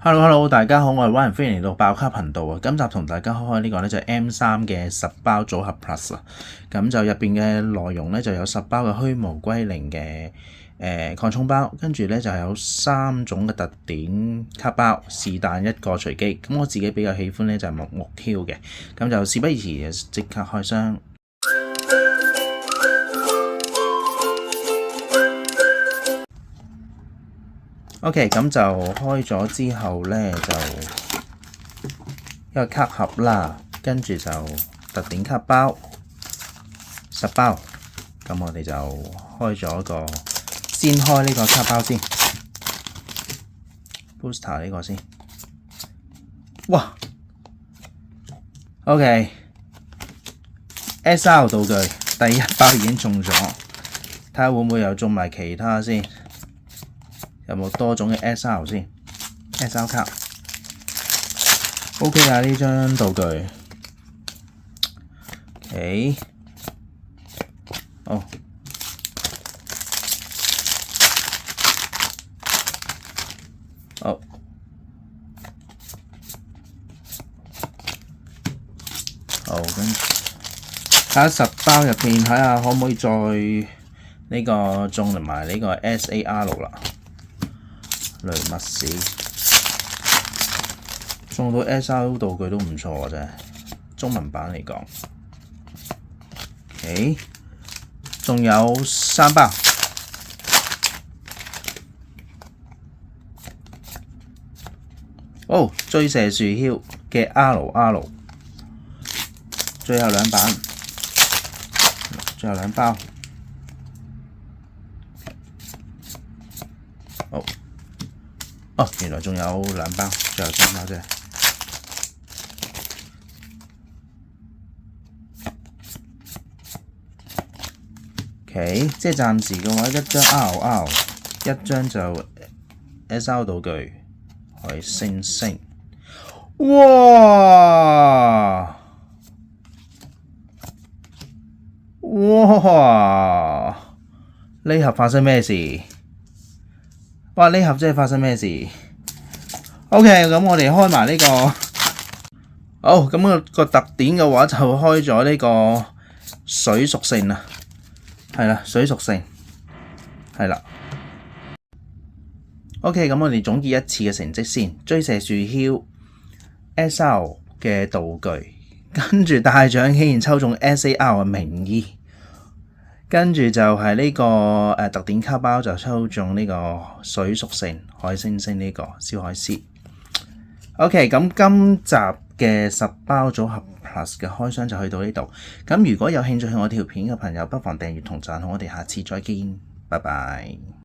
Hello，大家好，我係 Ryan，歡迎嚟到爆卡頻道啊！今集同大家開開呢個呢就係 M3嘅10包組合 Plus 啊，咁就入邊嘅內容呢就有10包嘅虛無歸零嘅擴充包，跟住呢就有3種嘅特典卡包，是但一個隨機。咁我自己比較喜歡呢就係木 Q 嘅，咁就事不宜遲，即刻開箱。OK， 咁就開咗之後呢，就一個卡盒啦，跟住就特典卡包10包，咁我哋就開咗個，先開呢個卡包先 ，Booster 呢個先，哇 ，OK，SR 道具第一包已經中咗，睇下會唔會又中埋其他先。有冇多種嘅 SR 先 ？SR 卡 OK 啊！呢張道具 ，OK， 哦，好，好，跟住睇下10包入邊，睇下可唔可以再呢個中埋呢個 SAR 啦。雷密士中到 SR 道具都唔錯嘅啫，中文版嚟講。OK， 仲有3包。哦，追射樹梟嘅 RR， 最後2版，最後2包。好。哦，原來仲有2包，最後3包啫。OK， 即係暫時嘅話，一張 RR， 一張就 SR 道具，海星星。哇！哇！呢盒發生咩事？哇！呢盒真係發生咩事 ？OK， 咁我哋開埋呢個，好，咁個特典嘅話就開咗呢個水屬性啦，係啦，水屬性，係啦。OK， 咁我哋總結一次嘅成績先，追射樹梟 SR 嘅道具，跟住大獎竟然抽中 SAR 嘅名醫。跟住就係呢個特典卡包就抽中呢個水屬性海星星呢個燒海獅。OK， 咁今集嘅10包組合 Plus 嘅開箱就去到呢度。咁如果有興趣睇我條片嘅朋友，不妨訂閱同讚好，我哋下次再見，拜拜。